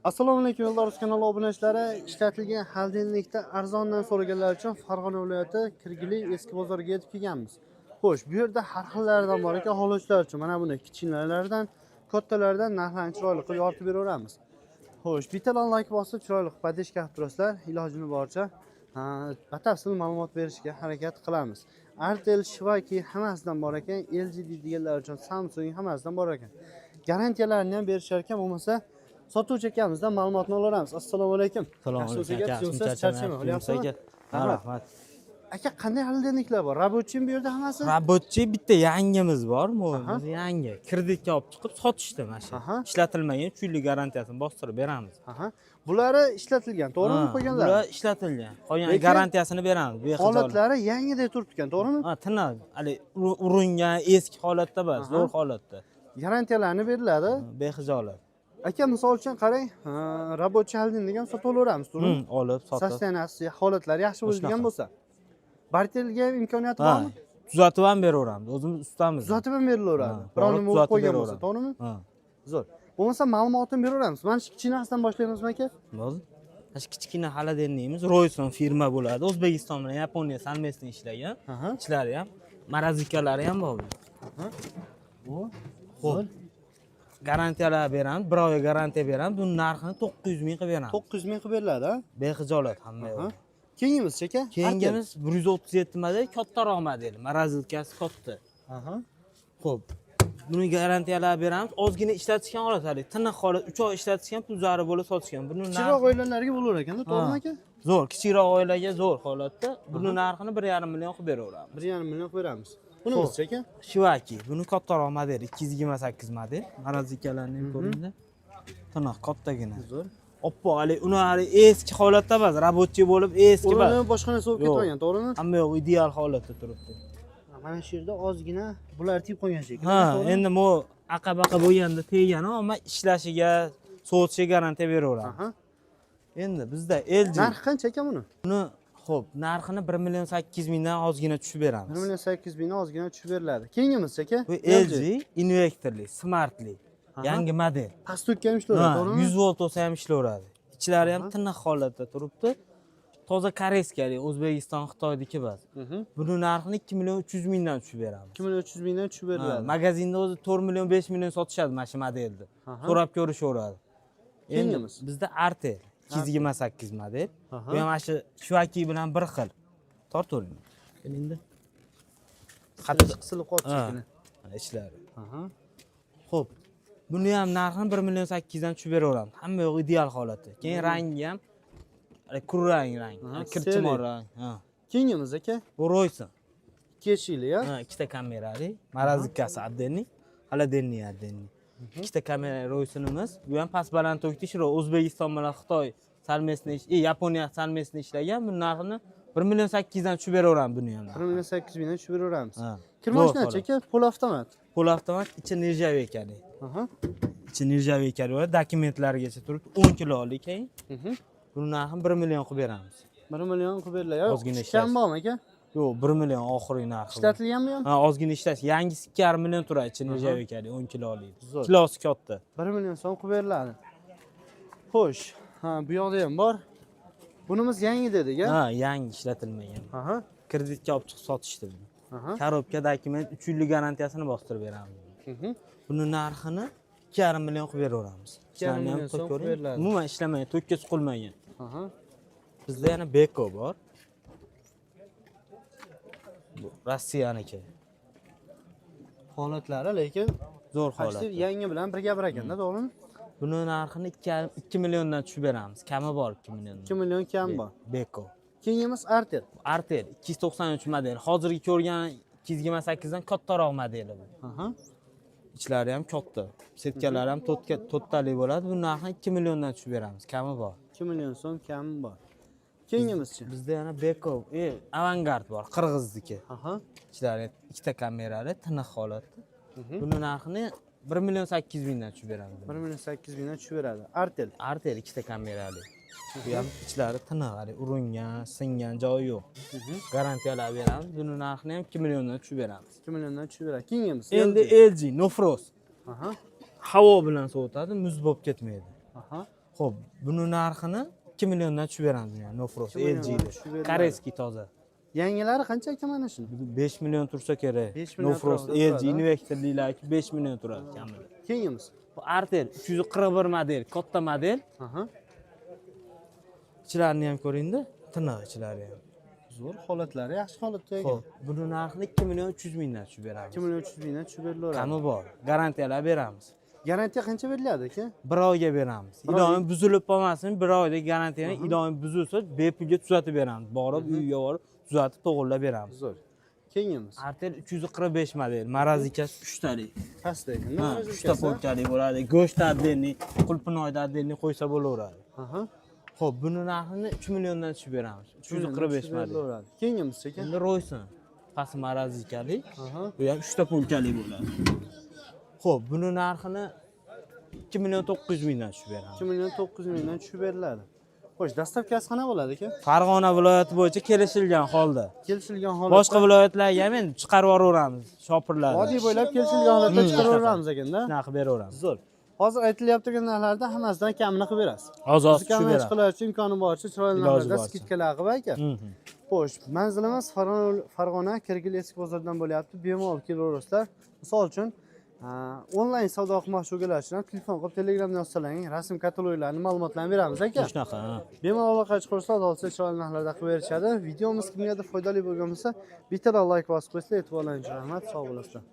Assalomu alaykum Yo'ldoruz kanali obunachilari. Ishlatilgan xolodilnikda arzondan so'raganlar uchun Farg'ona viloyati Kirgili eski bozoriga yetib kelganmiz. Xo'sh, bu yerda har xillaridan bor ekan, xohlovchilar uchun mana buni kichkinalardan, kattalardan narxlarni chiroyli qilib yoritib beraveramiz. Xo'sh, bittadan like bosib chiroyli qilib podeshka qilib turasizlar. Ilojini boricha batafsil ma'lumot berishga harakat qilamiz. Artel, Shivaki hammasidan bor ekan, LG deganlar uchun Samsung hammasidan bor ekan. Garantiyalarini ham berishar ekan, bo'lmasa sotuvchi akamizdan ma'lumotni olamiz. Assalomu alaykum. Assalomu alaykum. Charchamayapsizmi? Rahmat. Aka, qanday xolodilniklar bor? Rabochim bu yerda hammasi? Rabochi bitta yangimiz bor, biz yangi kreditga olib chiqib sotishdi mana shu. Ishlatilmagan 3 yillik garantiyasini bostirib beramiz. Bulari ishlatilgan, to'g'rimi qo'yganlar? Bular ishlatilgan. Qolgan garantiyasini beramiz. Holatlari yangidek turibdi ekan, to'g'rimi? Ha, tiniq, hali uringan eski holatda emas, zo'r holatda. Garantiyalarni beriladi. Bexijolat. Aka, misol uchun qarang, rabochi xolodilnik ham sotaveramiz, to'g'rimi? Olib, sotib. Sostenasi, holatlari yaxshi bo'lgan bo'lsa. Barterga imkoniyati bormi? Tuzatib ham beraveramiz. O'zimiz ustamiz. Tuzatib ham berilaveradi. Birovni bo'lib qo'ygan bo'lsa, to'g'rimi? Zo'r. Bo'lmasa ma'lumotini beraveramiz. Mana shu kichkinasidan boshlaymiz aka? Bo'ldi. Mana shu kichkina xolodilnikimiz Royson firma bo'ladi. O'zbekiston bilan Yaponiya совместно ishlagan. Ichlari ham, morozikalari ham bor. Bu xo'p. Garantiyalar beramiz, 1 oyga garantiya beramiz. Buning narxini 900 ming qilib beramiz. 900 ming qilib beriladi, ha? Bexijolat hamma yo'q. Keyingimiz aka? Keyingimiz 137 model, kattaroq model. Morozilkasi katta. Xo'p. Buni garantiyalar beramiz. Ozgina ishlatishgan holatda, tiniq holat, 3 oy ishlatishgan, pulzari bo'lib sotishgan. Buni kichikroq oilalarga bo'lar ekan-da, to'g'rimi aka? Zo'r, kichikroq oilaga zo'r holatda. Buni narxini 1,5 million qilib beraveramiz. 1,5 million qilib beramiz. Bunimiz aka? Shivaki. Buni kattaroq model, 228 model. Morozikalarni ham ko'ringlar. Tiniq, kattagina. Zo'r. Oppoq, uni eski holatda emas, rabochi bo'lib eski emas. Uni boshqa narsa bo'lib ketmagan, to'g'rimi? Hamma yo'q ideal holatda turibdi. Mana shu yerda ozgina bular tiyib qolgan shekilli. Endi bu aqabaqa bo'lganda tegani, ammo ishlashiga, sovutishiga garantiya beraveramiz. Endi bizda LG. Narxi qancha ekan buni? Buni xo'p, narxini 1 million 800 mingdan ozgina tushib beramiz. 1 million 800 mingdan ozgina tushib beriladi. Keyingimiz aka? Bu LG Invectorli, Smartli. Yangi model. Pastlikka ham ishlayveradi, to'g'rimi? 100 volt olsa ham ishlayveradi. Ichlari ham tiniq holatda turibdi. Toza koreyskali, O'zbekiston, Xitoyniki bas. Buni narxini 2 million 300 mingdan tushib beramiz. 2 million 300 mingdan tushib beriladi. Magazinda o'zi 4 million 5 million sotishadi mana shu modelni. So'rab ko'rishaveradi. Endi bizda Artel 228 model. Bu ham mana shu Shivaki bilan bir xil. Tortavering. Endi qattiq qisilib qolibdi shekilli. Ishlari. Xo'p. Buni ham narxini 1 million 800 dan tushib beraveramiz. Hamma yo'q ideal holatda. Keyin rangi ham kurrang rang, kirchimor rang. Keyingimiz aka? Bu Royson. 2 eshikli, ha? Ikkita kamerali, morozilkasi отдельный, холодильник отдельный. Ikkita kamerali Roysonimiz. Bu ham past baland tokda ishlaydi. O'zbekiston bilan Xitoy совместно, Yaponiya совместно ishlagan. Bu narxini 1 million 800 dan tushib beraveramiz buni ham. 1 million 800 mingdan tushib beraveramiz. Kirmoshinachi aka, pol avtomat. Pol avtomat, ichi nirjavekali. Ichi nirjavekali bo'ladi, dokumentlargacha turibdi. 10 kilolik keyin. Buni narxini 1 million qilib beramiz. 1 million qilib beriladi. Ozgina ishlash bormi aka? Yo'q, 1 million oxirgi narxi. Ishlatilganmi ham? Ha, ozgina ishlash. Yangisi 2,5 million turadi, ichi nirjavekali, 10 kilolik. Kilosi katta. 1 million so'm qilib beriladi. Xo'sh, bu yoqda ham bor. Bunimiz yangi dedik, ha? Ha, yangi ishlatilmagan. Kreditga olib chiqib sotishdi buni. Korobka, dokument 3 yillik garantiyasini bostirib beramiz. Buni narxini 2,5 million qilib beraveramiz. 2,5 million so'm qilib beriladi. Umuman ishlamagan, to'kka suqilmagan. Bizda yana Beko bor. Bu Rossiyaniki. Holatlari lekin zo'r holat. Yangi bilan birga bir ekanda, to'g'rimi? Buni narxini 2 milliondan tushib beramiz. Kami bor 2 milliondan. 2 million kam bor. Beko. Keyingimiz Artel. Artel 293 model. Hozirgi ko'rgan 228 dan kattaroq modeli bu. Ichlari ham katta. Setkalari ham to'ttalik bo'ladi. Bu narxini 2 milliondan tushib beramiz. Kami bor. 2 million so'm kami bor. Keyingimizchi? Bizda yana Beko, Avangard bor, qirg'izniki. Ichlari ikkita kamerali, tiniq holatda. Buni narxini 1 million 800 mingdan tushib beramiz. 1 million 800 mingdan tushib beradi. Artel. Artel ikkita kamerali. Bu ham ichlari tiniq, uringan, singan joyi yo'q. Garantiyalar beramiz. Buni narxini ham 2 milliondan tushib beramiz. 2 milliondan tushib beradi. Keyingimiz endi LG No Frost. Havo bilan sovutadi, muz bo'lib ketmaydi. Xo'p, buni narxini 2 milliondan tushib beramiz yani no frost 2 milliondan LG tushib beriladi. koreyskiy toza. Yangilari qancha ekan mana shuni? 5 million tursa kerak. 5 No million frost turadi, LG Invector'liklarki 5 million turadi kamida. Keyingimiz. Bu Artel 341 model, katta model. Aha. Ichlarini ham ko'ring-da, tiniq ichlari ham. Zo'r holatlari, yaxshi holatda ekan. Xo'p, buni narxini 2 million 300 mingdan tushib beramiz. 2 million 300 mingdan tushib berilaveradi. Qani bor, garantiyalar beramiz. Garantiya qancha beriladi aka? 1 oyga beramiz. Iloyim buzilib qolmasin, 1 oyda garantiyani iloyim buzilsa bepulga tuzatib beramiz. Borib uyga borib tuzatib to'g'irlab beramiz. Zo'r. Keyingimiz. Artel 345 model, marazikasi 3 talik. Pastda ekan. Ha, 3 ta polkali bo'ladi. Go'sht addenni, qulpinoy addenni qo'ysa bo'laveradi. Aha. Xo'p, buni narxini 3 milliondan tushib beramiz. 345 model. Keyingimiz ekan. Endi Royson past marazikali. Aha. Bu ham 3 ta polkali bo'ladi. Xo'p, buni narxini 2 million 900 mingdan tushib beramiz. 2 million 900 mingdan tushib beriladi. Xo'sh, dastavkasi qana bo'ladi aka? Farg'ona viloyati bo'yicha kelishilgan holda. Kelishilgan holatda. Boshqa viloyatlarga ham endi chiqarib yuboraveramiz shopirlarni. Vodiy bo'ylab kelishilgan holatda chiqaraveramiz ekanda. Shunaqa qilib beraveramiz. Zo'r. Hozir aytilyapti narxlarda hammasidan kamini qilib berasiz. Ozoz Siz tushib kamini beramiz. chiqilishi imkoni boricha chiroyli Iloji narxlarda boricha. skidkalar qilib aka. Xo'sh, manzilimiz Farg'ona Kirgil eski bozordan bo'lyapti. Bemalol kelaverasizlar. Misol uchun onlayn savdo qilmoqchi bo'lganlar uchun telefon qilib Telegramdan yozsalar, rasm kataloglarni ma'lumotlarni beramiz aka. Shunaqa. Bemalol aloqa chiqarsa, olsa chiroyli narxlarda qilib berishadi. Videomiz kimgadir foydali bo'lgan bo'lsa, bitta like bosib qo'ysa, e'tiborlaringiz uchun rahmat, sog' bo'lasizlar.